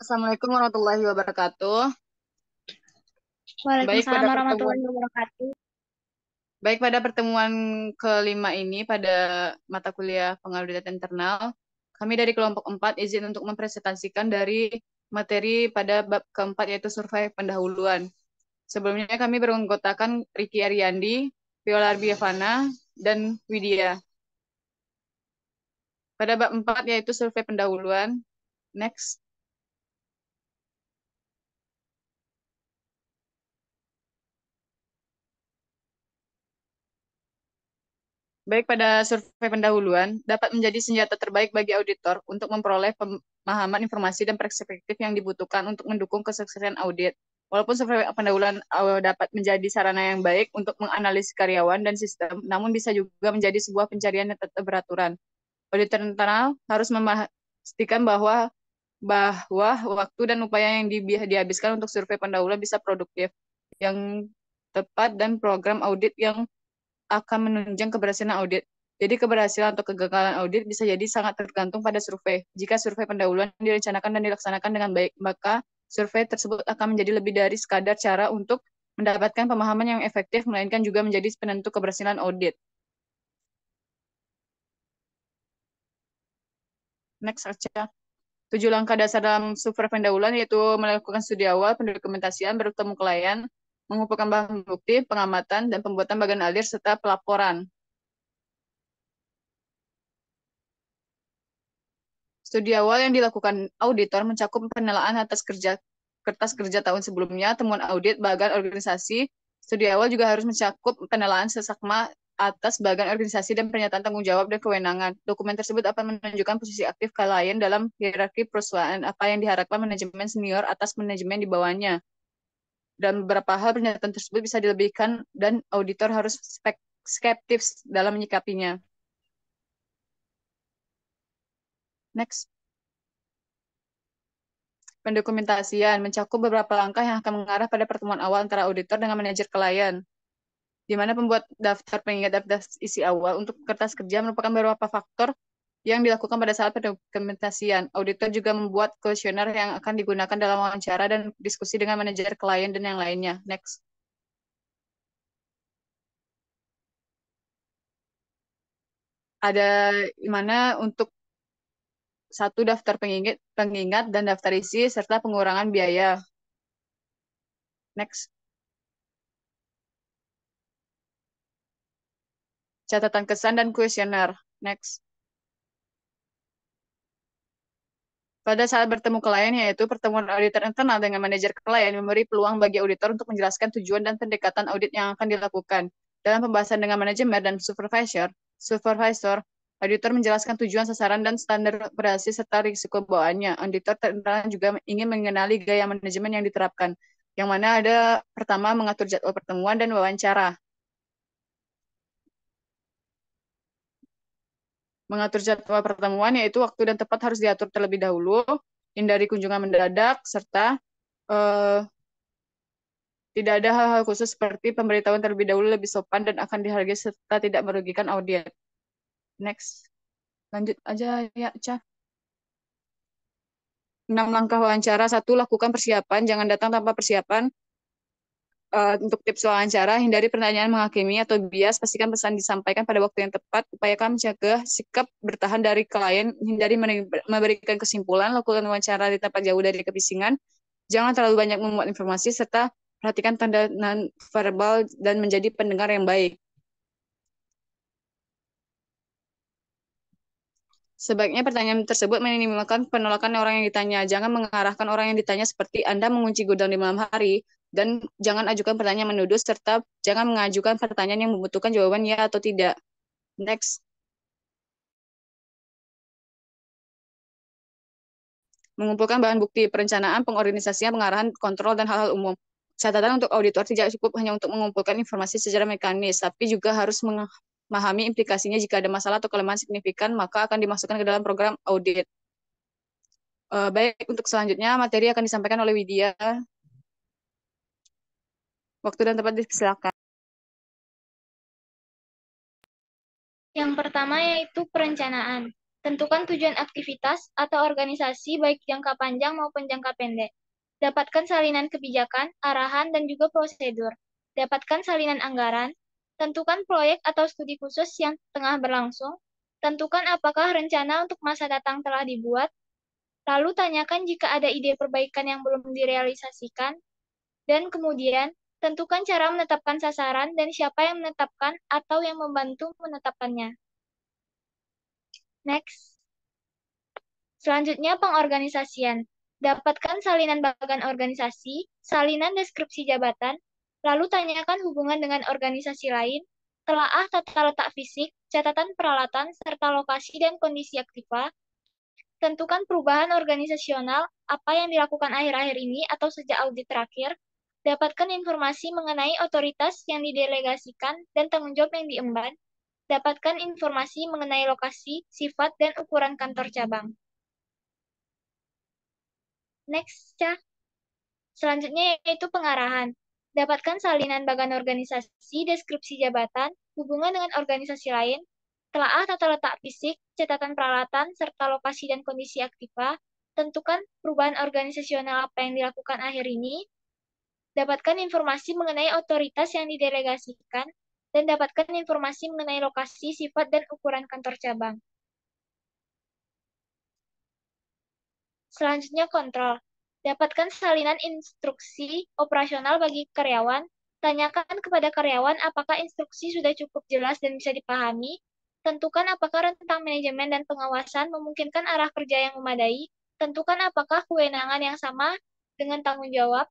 Assalamualaikum warahmatullahi wabarakatuh. Baik Waalaikumsalam pada pertemuan warahmatullahi wabarakatuh. baik pada pertemuan kelima ini pada mata kuliah pengauditan internal, kami dari kelompok 4 izin untuk mempresentasikan dari materi pada bab keempat yaitu survei pendahuluan. Sebelumnya kami beranggotakan Riki Ariandi, Viola Arbiavana, dan Widya. Pada bab 4 yaitu survei pendahuluan. Next. Baik pada survei pendahuluan, dapat menjadi senjata terbaik bagi auditor untuk memperoleh pemahaman informasi dan perspektif yang dibutuhkan untuk mendukung kesuksesan audit. Walaupun survei pendahuluan dapat menjadi sarana yang baik untuk menganalisis karyawan dan sistem, namun bisa juga menjadi sebuah pencarian yang tetap beraturan. Auditor internal harus memastikan bahwa waktu dan upaya yang dihabiskan untuk survei pendahuluan bisa produktif, yang tepat, dan program audit yang akan menunjang keberhasilan audit. Jadi keberhasilan atau kegagalan audit bisa jadi sangat tergantung pada survei. Jika survei pendahuluan direncanakan dan dilaksanakan dengan baik, maka survei tersebut akan menjadi lebih dari sekadar cara untuk mendapatkan pemahaman yang efektif, melainkan juga menjadi penentu keberhasilan audit. Next saja. 7 langkah dasar dalam survei pendahuluan yaitu melakukan studi awal, pendokumentasian, bertemu klien, mengumpulkan bahan bukti, pengamatan, dan pembuatan bagian alir, serta pelaporan. Studi awal yang dilakukan auditor mencakup penelaan atas kertas kerja tahun sebelumnya, temuan audit, bagian organisasi. Studi awal juga harus mencakup penelaan sesakma atas bagian organisasi dan pernyataan tanggung jawab dan kewenangan. Dokumen tersebut akan menunjukkan posisi aktif klien dalam hierarki perusahaan, apa yang diharapkan manajemen senior atas manajemen di bawahnya. Dan beberapa hal pernyataan tersebut bisa dilebihkan dan auditor harus skeptis dalam menyikapinya. Next. Pendokumentasian mencakup beberapa langkah yang akan mengarah pada pertemuan awal antara auditor dengan manajer klien, di mana pembuat daftar pengingat daftar isi awal untuk kertas kerja merupakan beberapa faktor yang dilakukan pada saat pendokumentasian. Auditor juga membuat kuesioner yang akan digunakan dalam wawancara dan diskusi dengan manajer klien dan yang lainnya. Next. Ada di mana untuk satu daftar pengingat dan daftar isi serta pengurangan biaya. Next. Catatan kesan dan kuesioner. Next. Pada saat bertemu klien, yaitu pertemuan auditor internal dengan manajer klien, memberi peluang bagi auditor untuk menjelaskan tujuan dan pendekatan audit yang akan dilakukan. Dalam pembahasan dengan manajemen dan supervisor, auditor menjelaskan tujuan, sasaran, dan standar operasi serta risiko bawaannya. Auditor internal juga ingin mengenali gaya manajemen yang diterapkan, yang mana ada pertama mengatur jadwal pertemuan dan wawancara. Mengatur jadwal pertemuan, yaitu waktu dan tempat harus diatur terlebih dahulu, hindari kunjungan mendadak, serta eh, tidak ada hal-hal khusus seperti pemberitahuan terlebih dahulu lebih sopan dan akan dihargai serta tidak merugikan audien. Next. Lanjut aja ya, Ca. 6 langkah wawancara. 1. Lakukan persiapan. Jangan datang tanpa persiapan. Untuk tips wawancara, hindari pertanyaan menghakimi atau bias. Pastikan pesan disampaikan pada waktu yang tepat. Upayakan mencegah sikap bertahan dari klien. Hindari memberikan kesimpulan. Lakukan wawancara di tempat jauh dari kebisingan. Jangan terlalu banyak memuat informasi, serta perhatikan tanda non-verbal dan menjadi pendengar yang baik. Sebaiknya pertanyaan tersebut meminimalkan penolakan orang yang ditanya. Jangan mengarahkan orang yang ditanya seperti Anda mengunci gudang di malam hari, dan jangan ajukan pertanyaan menuduh, serta jangan mengajukan pertanyaan yang membutuhkan jawaban ya atau tidak. Next. Mengumpulkan bahan bukti, perencanaan, pengorganisasian, pengarahan, kontrol, dan hal-hal umum. Catatan untuk auditor tidak cukup hanya untuk mengumpulkan informasi secara mekanis, tapi juga harus memahami implikasinya jika ada masalah atau kelemahan signifikan, maka akan dimasukkan ke dalam program audit. Baik, untuk selanjutnya materi akan disampaikan oleh Widya. Waktu dan tempat disilakan. Yang pertama yaitu perencanaan. Tentukan tujuan aktivitas atau organisasi baik jangka panjang maupun jangka pendek. Dapatkan salinan kebijakan, arahan, dan juga prosedur. Dapatkan salinan anggaran. Tentukan proyek atau studi khusus yang tengah berlangsung. Tentukan apakah rencana untuk masa datang telah dibuat. Lalu tanyakan jika ada ide perbaikan yang belum direalisasikan. Dan kemudian, tentukan cara menetapkan sasaran dan siapa yang menetapkan atau yang membantu menetapkannya. Next. Selanjutnya, pengorganisasian. Dapatkan salinan bagan organisasi, salinan deskripsi jabatan, lalu tanyakan hubungan dengan organisasi lain, telaah tata letak fisik, catatan peralatan, serta lokasi dan kondisi aktiva. Tentukan perubahan organisasional, apa yang dilakukan akhir-akhir ini atau sejak audit terakhir. Dapatkan informasi mengenai otoritas yang didelegasikan dan tanggung jawab yang diemban. Dapatkan informasi mengenai lokasi, sifat, dan ukuran kantor cabang. Next, Cah. Selanjutnya yaitu pengarahan. Dapatkan salinan bagan organisasi, deskripsi jabatan, hubungan dengan organisasi lain, telaah tata letak fisik, catatan peralatan, serta lokasi dan kondisi aktiva. Tentukan perubahan organisasional apa yang dilakukan akhir ini. Dapatkan informasi mengenai otoritas yang didelegasikan, dan dapatkan informasi mengenai lokasi, sifat, dan ukuran kantor cabang. Selanjutnya kontrol. Dapatkan salinan instruksi operasional bagi karyawan. Tanyakan kepada karyawan apakah instruksi sudah cukup jelas dan bisa dipahami. Tentukan apakah rentang manajemen dan pengawasan memungkinkan arah kerja yang memadai. Tentukan apakah kewenangan yang sama dengan tanggung jawab.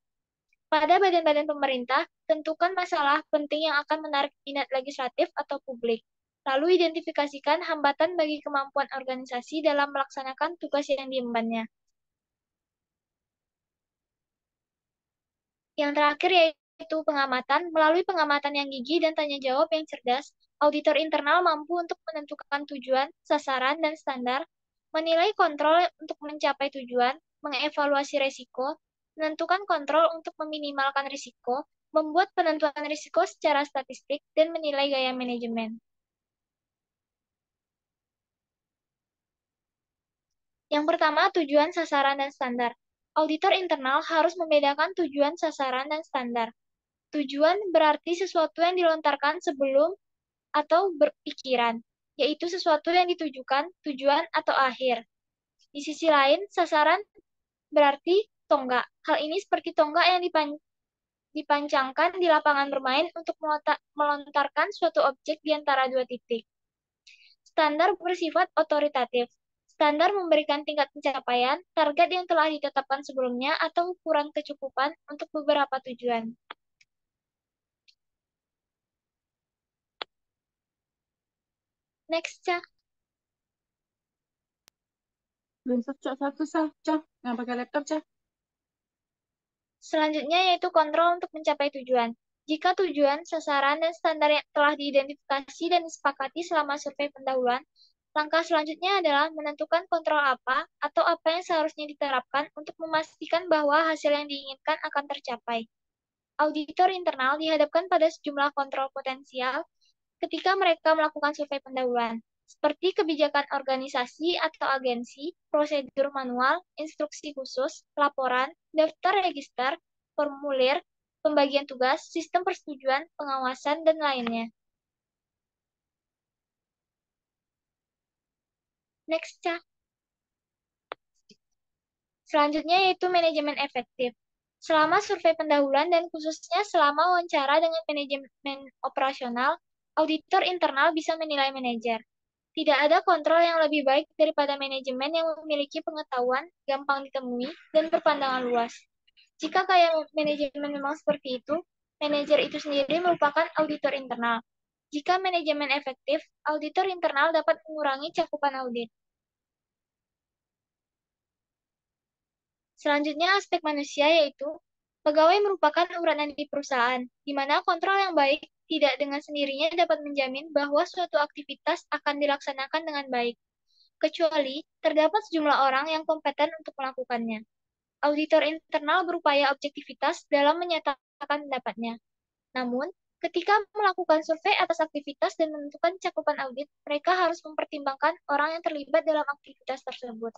Pada badan-badan pemerintah, tentukan masalah penting yang akan menarik minat legislatif atau publik. Lalu identifikasikan hambatan bagi kemampuan organisasi dalam melaksanakan tugas yang diembannya. Yang terakhir yaitu pengamatan. Melalui pengamatan yang gigih dan tanya jawab yang cerdas, auditor internal mampu untuk menentukan tujuan, sasaran, dan standar, menilai kontrol untuk mencapai tujuan, mengevaluasi risiko, menentukan kontrol untuk meminimalkan risiko, membuat penentuan risiko secara statistik, dan menilai gaya manajemen. Yang pertama, tujuan, sasaran, dan standar. Auditor internal harus membedakan tujuan, sasaran, dan standar. Tujuan berarti sesuatu yang dilontarkan sebelum atau berpikiran, yaitu sesuatu yang ditujukan, tujuan atau akhir. Di sisi lain, sasaran berarti tonggak. Hal ini seperti tonggak yang dipancangkan di lapangan bermain untuk melontarkan suatu objek di antara dua titik. Standar bersifat otoritatif. Standar memberikan tingkat pencapaian, target yang telah ditetapkan sebelumnya, atau ukuran kecukupan untuk beberapa tujuan. Next, Cak. Belum satu sah, Cah. Nggak pakai laptop, Cah. Selanjutnya yaitu kontrol untuk mencapai tujuan. Jika tujuan, sasaran, dan standar yang telah diidentifikasi dan disepakati selama survei pendahuluan, langkah selanjutnya adalah menentukan kontrol apa atau apa yang seharusnya diterapkan untuk memastikan bahwa hasil yang diinginkan akan tercapai. Auditor internal dihadapkan pada sejumlah kontrol potensial ketika mereka melakukan survei pendahuluan, seperti kebijakan organisasi atau agensi, prosedur manual, instruksi khusus, laporan, daftar register, formulir, pembagian tugas, sistem persetujuan, pengawasan, dan lainnya. Next, Cak. Selanjutnya yaitu manajemen efektif. Selama survei pendahuluan dan khususnya selama wawancara dengan manajemen operasional, auditor internal bisa menilai manajer. Tidak ada kontrol yang lebih baik daripada manajemen yang memiliki pengetahuan, gampang ditemui, dan berpandangan luas. Jika gaya manajemen memang seperti itu, manajer itu sendiri merupakan auditor internal. Jika manajemen efektif, auditor internal dapat mengurangi cakupan audit. Selanjutnya aspek manusia yaitu pegawai merupakan uranan di perusahaan, di mana kontrol yang baik tidak dengan sendirinya dapat menjamin bahwa suatu aktivitas akan dilaksanakan dengan baik, kecuali terdapat sejumlah orang yang kompeten untuk melakukannya. Auditor internal berupaya objektivitas dalam menyatakan pendapatnya. Namun, Ketika melakukan survei atas aktivitas dan menentukan cakupan audit, mereka harus mempertimbangkan orang yang terlibat dalam aktivitas tersebut.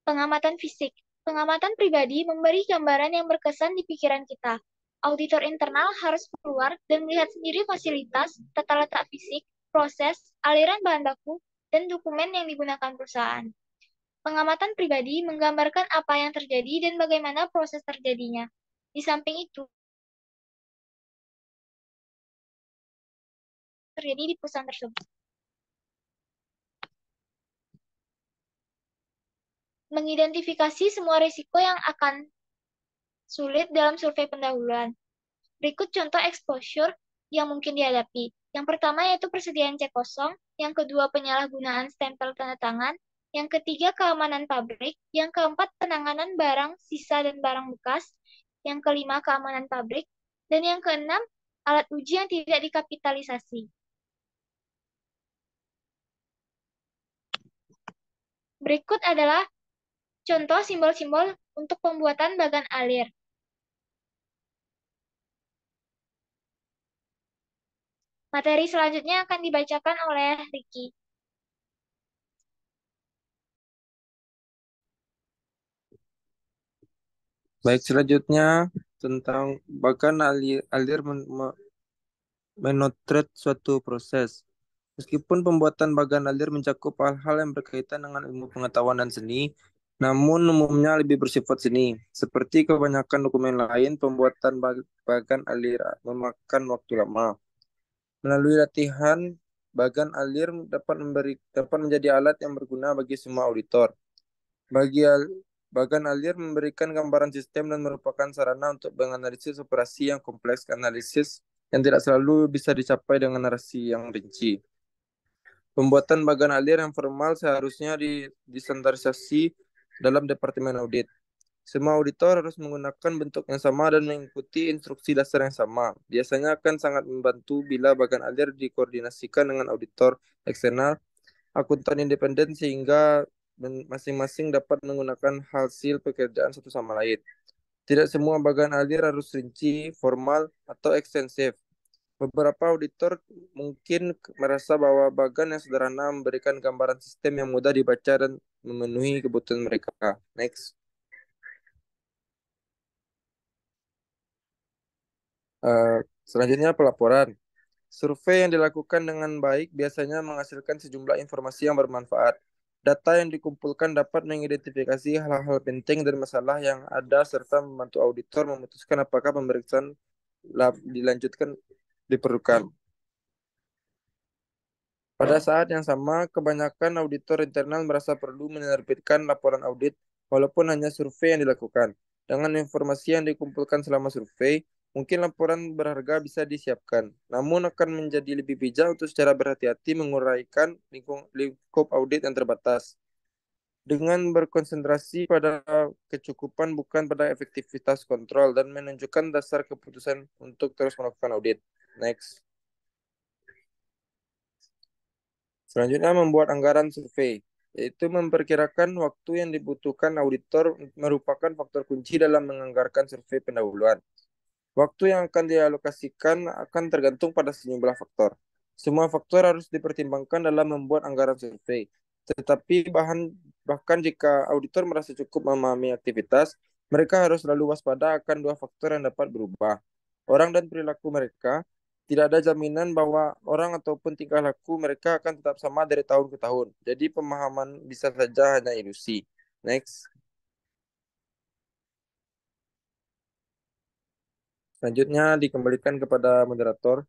Pengamatan fisik. Pengamatan pribadi memberi gambaran yang berkesan di pikiran kita. Auditor internal harus keluar dan melihat sendiri fasilitas, tata letak fisik, proses, aliran bahan baku, dan dokumen yang digunakan perusahaan. Pengamatan pribadi menggambarkan apa yang terjadi dan bagaimana proses terjadinya. Di samping itu, terjadi di perusahaan tersebut. Mengidentifikasi semua risiko yang akan sulit dalam survei pendahuluan. Berikut contoh exposure yang mungkin dihadapi. Yang pertama yaitu persediaan cek kosong, yang kedua penyalahgunaan stempel tanda tangan, yang ketiga keamanan pabrik, yang keempat penanganan barang sisa dan barang bekas, yang kelima keamanan pabrik, dan yang keenam alat uji yang tidak dikapitalisasi. Berikut adalah contoh simbol-simbol untuk pembuatan bagan alir. Materi selanjutnya akan dibacakan oleh Ricky. Baik, selanjutnya tentang bahkan alir menotret suatu proses. Meskipun pembuatan bagan alir mencakup hal-hal yang berkaitan dengan ilmu pengetahuan dan seni, namun umumnya lebih bersifat seni. Seperti kebanyakan dokumen lain, pembuatan bagan alir memakan waktu lama. Melalui latihan, bagan alir dapat menjadi alat yang berguna bagi semua auditor. Bagi bagan alir memberikan gambaran sistem dan merupakan sarana untuk menganalisis operasi yang kompleks, analisis yang tidak selalu bisa dicapai dengan narasi yang rinci. Pembuatan bagan alir yang formal seharusnya distandarisasi dalam Departemen Audit. Semua auditor harus menggunakan bentuk yang sama dan mengikuti instruksi dasar yang sama. Biasanya akan sangat membantu bila bagan alir dikoordinasikan dengan auditor eksternal, akuntan independen sehingga masing-masing dapat menggunakan hasil pekerjaan satu sama lain. Tidak semua bagan alir harus rinci, formal, atau ekstensif. Beberapa auditor mungkin merasa bahwa bagan yang sederhana memberikan gambaran sistem yang mudah dibaca dan memenuhi kebutuhan mereka. Next. Selanjutnya pelaporan. Survei yang dilakukan dengan baik biasanya menghasilkan sejumlah informasi yang bermanfaat. Data yang dikumpulkan dapat mengidentifikasi hal-hal penting dan masalah yang ada serta membantu auditor memutuskan apakah pemeriksaan dilanjutkan diperlukan. Pada saat yang sama, kebanyakan auditor internal merasa perlu menerbitkan laporan audit walaupun hanya survei yang dilakukan. Dengan informasi yang dikumpulkan selama survei, mungkin laporan berharga bisa disiapkan. Namun akan menjadi lebih bijak untuk secara berhati-hati menguraikan lingkup audit yang terbatas. Dengan berkonsentrasi pada kecukupan bukan pada efektivitas kontrol dan menunjukkan dasar keputusan untuk terus melakukan audit. Next. Selanjutnya membuat anggaran survei, yaitu memperkirakan waktu yang dibutuhkan auditor merupakan faktor kunci dalam menganggarkan survei pendahuluan. Waktu yang akan dialokasikan akan tergantung pada sejumlah faktor. Semua faktor harus dipertimbangkan dalam membuat anggaran survei. Tetapi bahkan jika auditor merasa cukup memahami aktivitas, mereka harus selalu waspada akan dua faktor yang dapat berubah. Orang dan perilaku mereka. Tidak ada jaminan bahwa orang ataupun tingkah laku mereka akan tetap sama dari tahun ke tahun. Jadi pemahaman bisa saja hanya ilusi. Next. Selanjutnya dikembalikan kepada moderator.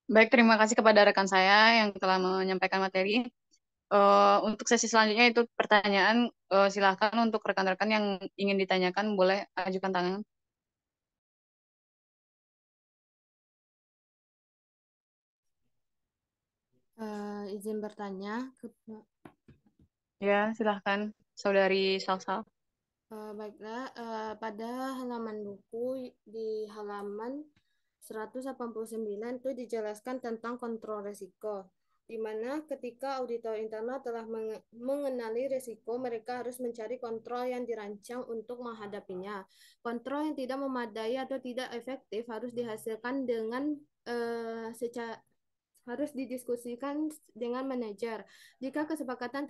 Baik, terima kasih kepada rekan saya yang telah menyampaikan materi. Untuk sesi selanjutnya itu pertanyaan, silakan untuk rekan-rekan yang ingin ditanyakan boleh ajukan tangan. Izin bertanya Ya, silahkan Saudari Salsal. baiklah, pada halaman buku di halaman 189 itu dijelaskan tentang kontrol risiko. di mana ketika auditor internal telah mengenali risiko, mereka harus mencari kontrol yang dirancang untuk menghadapinya. Kontrol yang tidak memadai atau tidak efektif harus dihasilkan dengan secara harus didiskusikan dengan manajer. Jika kesepakatan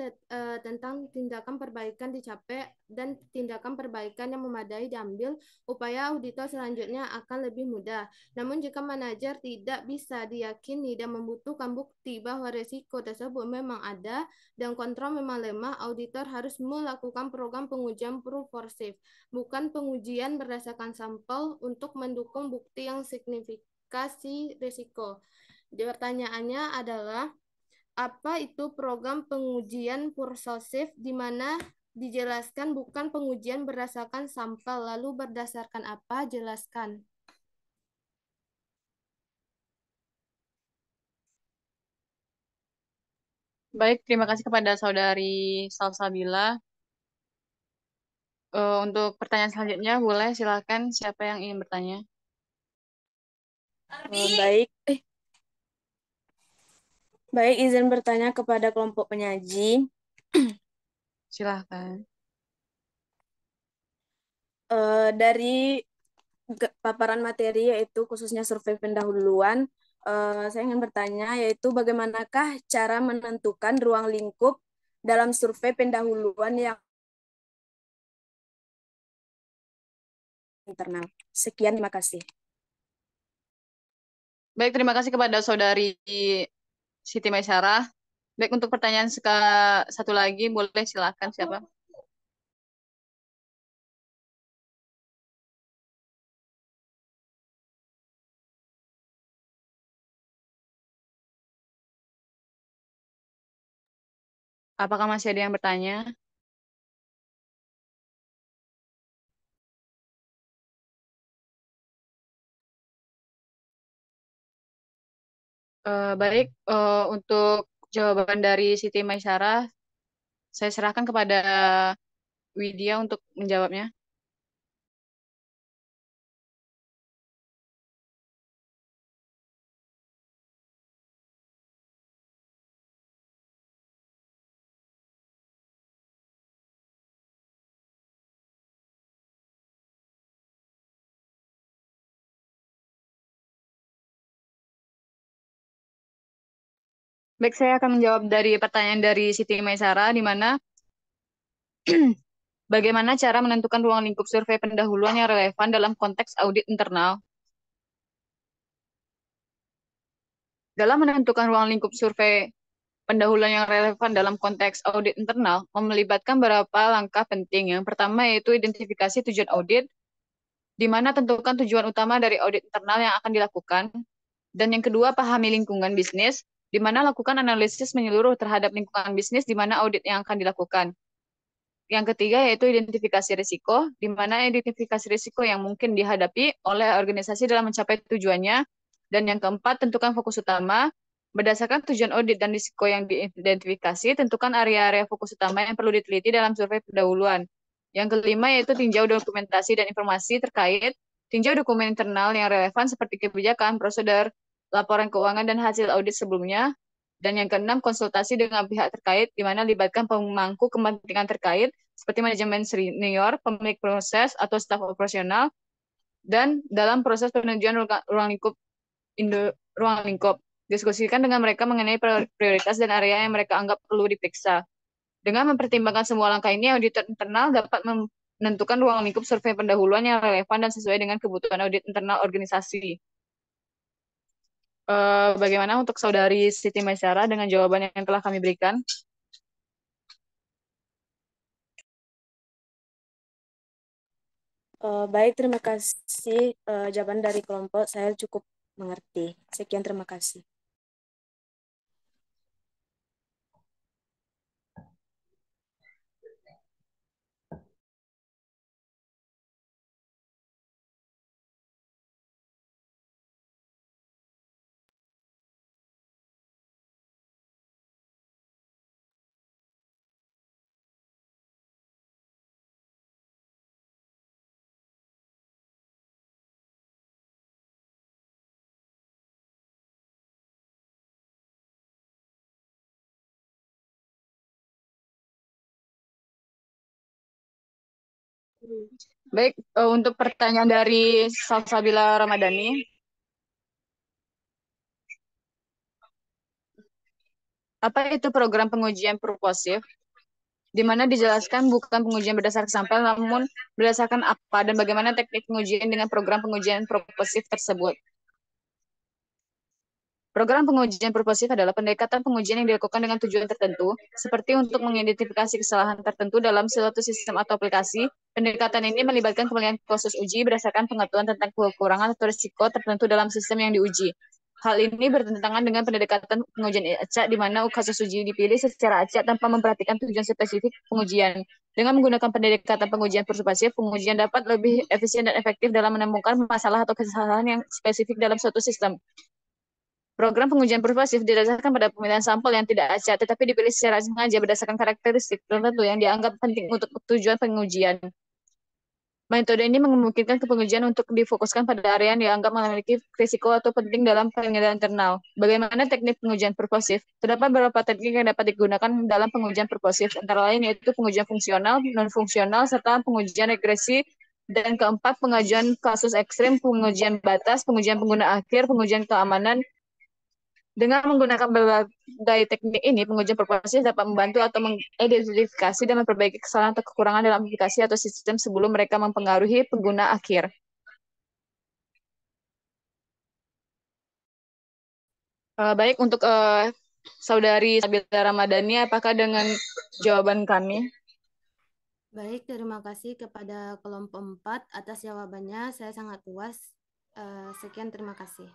tentang tindakan perbaikan dicapai dan tindakan perbaikan yang memadai diambil, upaya auditor selanjutnya akan lebih mudah. Namun jika manajer tidak bisa diyakini dan membutuhkan bukti bahwa risiko tersebut memang ada dan kontrol memang lemah, auditor harus melakukan program pengujian proof for safe, bukan pengujian berdasarkan sampel untuk mendukung bukti yang signifikasi risiko. Pertanyaannya adalah, apa itu program pengujian persuasif di mana dijelaskan bukan pengujian berdasarkan sampel, lalu berdasarkan apa? Jelaskan. Baik, terima kasih kepada Saudari Salsabila. Untuk pertanyaan selanjutnya, boleh silakan siapa yang ingin bertanya? Baik, baik izin bertanya kepada kelompok penyaji. Silahkan. Dari paparan materi yaitu khususnya survei pendahuluan, saya ingin bertanya yaitu bagaimanakah cara menentukan ruang lingkup dalam survei pendahuluan yang internal. Sekian, terima kasih. Baik, terima kasih kepada Saudari Siti Maisyarah. Baik, untuk pertanyaan satu lagi, boleh silakan siapa? Apakah masih ada yang bertanya? Baik, untuk jawaban dari Siti Maisyarah, saya serahkan kepada Widya untuk menjawabnya. Baik, saya akan menjawab dari pertanyaan dari Siti Maisyarah, di mana bagaimana cara menentukan ruang lingkup survei pendahuluan yang relevan dalam konteks audit internal. Dalam menentukan ruang lingkup survei pendahuluan yang relevan dalam konteks audit internal, melibatkan beberapa langkah penting. Yang pertama yaitu identifikasi tujuan audit, di mana tentukan tujuan utama dari audit internal yang akan dilakukan. Dan yang kedua, pahami lingkungan bisnis, di mana lakukan analisis menyeluruh terhadap lingkungan bisnis di mana audit yang akan dilakukan. Yang ketiga yaitu identifikasi risiko, di mana identifikasi risiko yang mungkin dihadapi oleh organisasi dalam mencapai tujuannya. Dan yang keempat, tentukan fokus utama. Berdasarkan tujuan audit dan risiko yang diidentifikasi, tentukan area-area fokus utama yang perlu diteliti dalam survei pendahuluan. Yang kelima yaitu tinjau dokumentasi dan informasi terkait, tinjau dokumen internal yang relevan seperti kebijakan, prosedur, laporan keuangan, dan hasil audit sebelumnya. Dan yang keenam, konsultasi dengan pihak terkait, di mana libatkan pemangku kepentingan terkait, seperti manajemen senior, pemilik proses, atau staf operasional, dan dalam proses penunjukan ruang lingkup, ruang lingkup. Diskusikan dengan mereka mengenai prioritas dan area yang mereka anggap perlu diperiksa. Dengan mempertimbangkan semua langkah ini, auditor internal dapat menentukan ruang lingkup survei pendahuluan yang relevan dan sesuai dengan kebutuhan audit internal organisasi. Bagaimana untuk Saudari Siti Maisyarah dengan jawaban yang telah kami berikan? Baik, terima kasih jawaban dari kelompok. Saya cukup mengerti. Sekian, terima kasih. Baik, untuk pertanyaan dari Salsabila Ramadhani, apa itu program pengujian purposif? Di mana dijelaskan bukan pengujian berdasarkan sampel, namun berdasarkan apa dan bagaimana teknik pengujian dengan program pengujian purposif tersebut. Program pengujian purposif adalah pendekatan pengujian yang dilakukan dengan tujuan tertentu, seperti untuk mengidentifikasi kesalahan tertentu dalam suatu sistem atau aplikasi. Pendekatan ini melibatkan pemilihan kasus uji berdasarkan pengetahuan tentang kekurangan atau risiko tertentu dalam sistem yang diuji. Hal ini bertentangan dengan pendekatan pengujian acak, di mana kasus uji dipilih secara acak tanpa memperhatikan tujuan spesifik pengujian. Dengan menggunakan pendekatan pengujian purposif, pengujian dapat lebih efisien dan efektif dalam menemukan masalah atau kesalahan yang spesifik dalam suatu sistem. Program pengujian persuasif didasarkan pada pemilihan sampel yang tidak acak, tetapi dipilih secara sengaja berdasarkan karakteristik tertentu yang dianggap penting untuk tujuan pengujian. Metode ini memungkinkan pengujian untuk difokuskan pada area yang dianggap memiliki risiko atau penting dalam penilaian internal. Bagaimana teknik pengujian purposif? Terdapat beberapa teknik yang dapat digunakan dalam pengujian purposif, antara lain yaitu pengujian fungsional, non-fungsional, serta pengujian regresi, dan keempat, pengajuan kasus ekstrim, pengujian batas, pengujian pengguna akhir, pengujian keamanan. Dengan menggunakan berbagai teknik ini, pengujian purposif dapat membantu atau mengidentifikasi dan memperbaiki kesalahan atau kekurangan dalam aplikasi atau sistem sebelum mereka mempengaruhi pengguna akhir. Baik, untuk Saudari Sabila Ramadhani, apakah dengan jawaban kami? Baik, terima kasih kepada kelompok 4 atas jawabannya. Saya sangat puas. Sekian, terima kasih.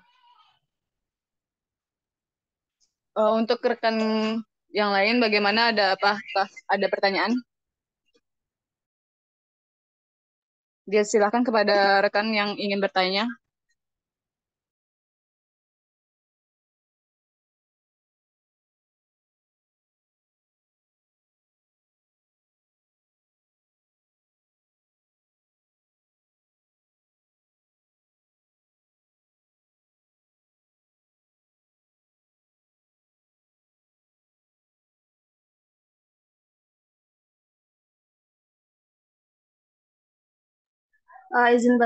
Untuk rekan yang lain, bagaimana? Ada apa? Ada pertanyaan? Dia silakan kepada rekan yang ingin bertanya. Izin